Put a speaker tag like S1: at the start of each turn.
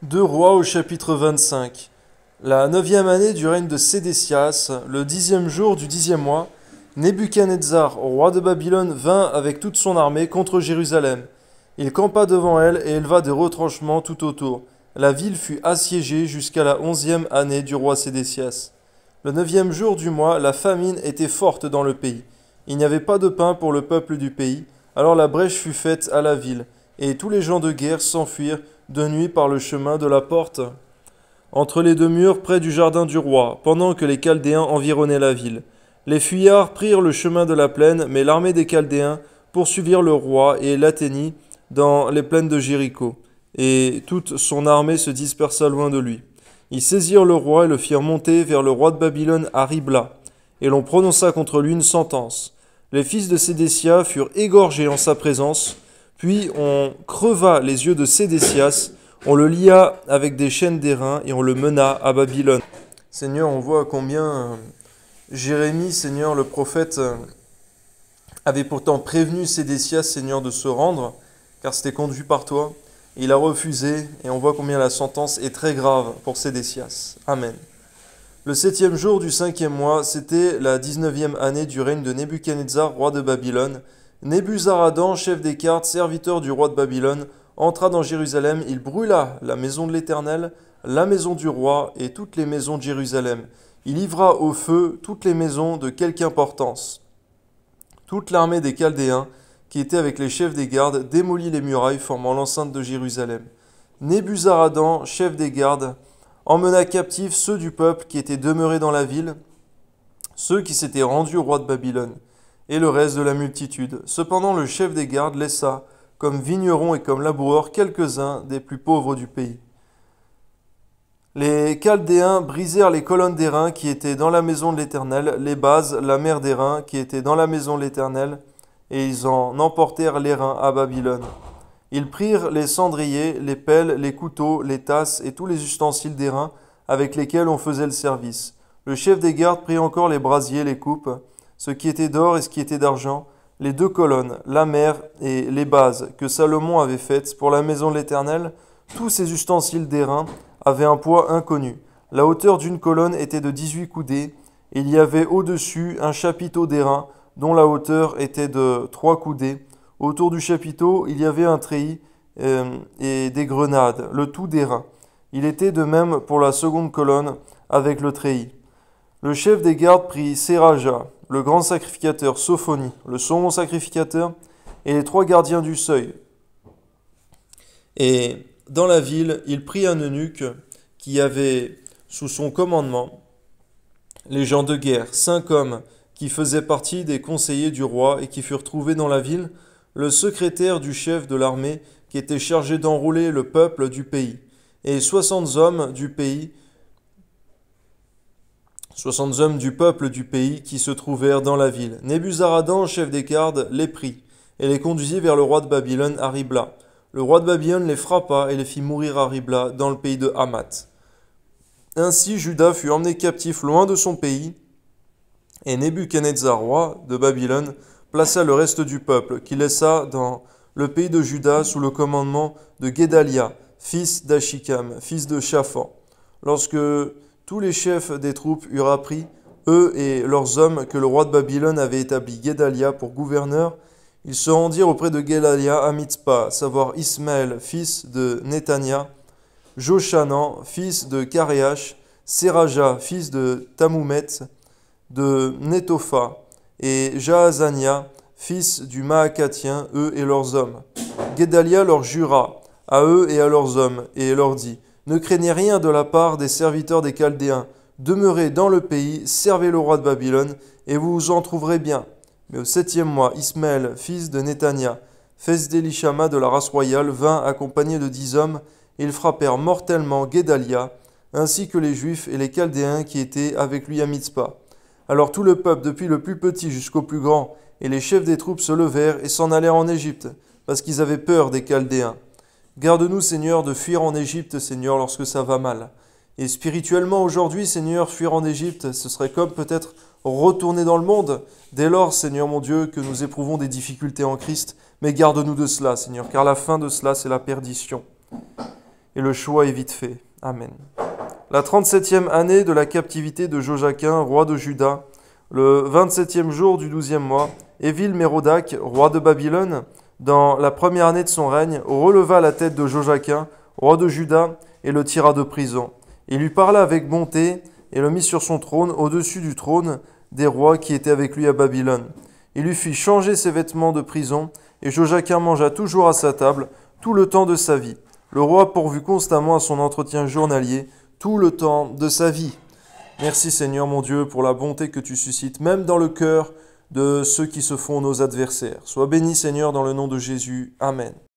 S1: Deux Rois au chapitre 25. La neuvième année du règne de Sédécias, le 10e jour du 10e mois, Nebuchadnezzar, roi de Babylone, vint avec toute son armée contre Jérusalem. Il campa devant elle et éleva des retranchements tout autour. La ville fut assiégée jusqu'à la 11e année du roi Sédécias. Le 9e jour du mois, la famine était forte dans le pays. Il n'y avait pas de pain pour le peuple du pays, alors la brèche fut faite à la ville, et tous les gens de guerre s'enfuirent de nuit par le chemin de la porte entre les deux murs près du jardin du roi, pendant que les Chaldéens environnaient la ville. Les fuyards prirent le chemin de la plaine, mais l'armée des Chaldéens poursuivirent le roi et l'atteignit dans les plaines de Jéricho, et toute son armée se dispersa loin de lui. Ils saisirent le roi et le firent monter vers le roi de Babylone à Ribla, et l'on prononça contre lui une sentence. Les fils de Sédécia furent égorgés en sa présence, puis on creva les yeux de Sédécias, on le lia avec des chaînes d'airain et on le mena à Babylone. Seigneur, on voit combien Jérémie, Seigneur, le prophète, avait pourtant prévenu Sédécias, Seigneur, de se rendre, car c'était conduit par toi. Il a refusé, et on voit combien la sentence est très grave pour Sédécias. Amen. Le 7e jour du 5e mois, c'était la 19e année du règne de Nebuchadnezzar, roi de Babylone. Nebuzaradan, chef des cartes, serviteur du roi de Babylone, entra dans Jérusalem, il brûla la maison de l'Éternel, la maison du roi et toutes les maisons de Jérusalem. Il livra au feu toutes les maisons de quelque importance. Toute l'armée des Chaldéens, qui était avec les chefs des gardes, démolit les murailles formant l'enceinte de Jérusalem. Nebuzaradan, chef des gardes, emmena captifs ceux du peuple qui étaient demeurés dans la ville, ceux qui s'étaient rendus au roi de Babylone, et le reste de la multitude. Cependant le chef des gardes laissa, comme vignerons et comme laboureurs, quelques-uns des plus pauvres du pays. Les Chaldéens brisèrent les colonnes d'airain qui étaient dans la maison de l'Éternel, les bases, la mer d'airain qui était dans la maison de l'Éternel, et ils en emportèrent l'airain à Babylone. Ils prirent les cendriers, les pelles, les couteaux, les tasses et tous les ustensiles d'airain avec lesquels on faisait le service. Le chef des gardes prit encore les brasiers, les coupes, ce qui était d'or et ce qui était d'argent, les deux colonnes, la mer et les bases que Salomon avait faites pour la maison de l'Éternel. Tous ces ustensiles d'airain avaient un poids inconnu. La hauteur d'une colonne était de 18 coudées, et il y avait au-dessus un chapiteau d'airain dont la hauteur était de 3 coudées. Autour du chapiteau, il y avait un treillis et des grenades, le tout d'airain. Il était de même pour la seconde colonne avec le treillis. Le chef des gardes prit Séraja, le grand sacrificateur, Sophonie, le second sacrificateur, et les 3 gardiens du seuil. Et dans la ville, il prit un eunuque qui avait sous son commandement les gens de guerre, 5 hommes qui faisaient partie des conseillers du roi et qui furent trouvés dans la ville, le secrétaire du chef de l'armée qui était chargé d'enrôler le peuple du pays, et 60 hommes du pays, 60 hommes du peuple du pays qui se trouvèrent dans la ville. Nebuzaradan, chef des gardes, les prit et les conduisit vers le roi de Babylone à Ribla. Le roi de Babylone les frappa et les fit mourir à Ribla, dans le pays de Hamath. Ainsi Juda fut emmené captif loin de son pays, et Nebuchadnezzar, roi de Babylone, plaça le reste du peuple, qu'il laissa dans le pays de Juda sous le commandement de Guédalia, fils d'Achikam, fils de Shaphan. Lorsque tous les chefs des troupes eurent appris, eux et leurs hommes, que le roi de Babylone avait établi Guédalia pour gouverneur, ils se rendirent auprès de Guédalia à Mitzpah, à savoir Ismaël, fils de Netania, Joshanan, fils de Karéach, Séraja, fils de Tamoumet, de Netopha, et Jaazania, fils du Maacatien, eux et leurs hommes. Guédalia leur jura, à eux et à leurs hommes, et leur dit, « Ne craignez rien de la part des serviteurs des Chaldéens, demeurez dans le pays, servez le roi de Babylone, et vous vous en trouverez bien. » Mais au 7e mois, Ismaël, fils de Netania, fils d'Élishama de la race royale, vint accompagné de 10 hommes, et ils frappèrent mortellement Guédalia, ainsi que les Juifs et les Chaldéens qui étaient avec lui à Mitzpah. Alors tout le peuple, depuis le plus petit jusqu'au plus grand, et les chefs des troupes se levèrent et s'en allèrent en Égypte, parce qu'ils avaient peur des Chaldéens. Garde-nous, Seigneur, de fuir en Égypte, Seigneur, lorsque ça va mal. Et spirituellement, aujourd'hui, Seigneur, fuir en Égypte, ce serait comme peut-être retourner dans le monde. Dès lors, Seigneur mon Dieu, que nous éprouvons des difficultés en Christ, mais garde-nous de cela, Seigneur, car la fin de cela, c'est la perdition. et le choix est vite fait. Amen. La 37e année de la captivité de Joachim, roi de Juda, le 27e jour du 12e mois, Évil-Mérodach, roi de Babylone, dans la première année de son règne, releva la tête de Joachim, roi de Juda, et le tira de prison. Il lui parla avec bonté, et le mit sur son trône, au-dessus du trône des rois qui étaient avec lui à Babylone. Il lui fit changer ses vêtements de prison, et Joachim mangea toujours à sa table, tout le temps de sa vie. Le roi pourvut constamment à son entretien journalier, tout le temps de sa vie. Merci Seigneur mon Dieu pour la bonté que tu suscites, même dans le cœur de ceux qui se font nos adversaires. Sois béni Seigneur dans le nom de Jésus. Amen.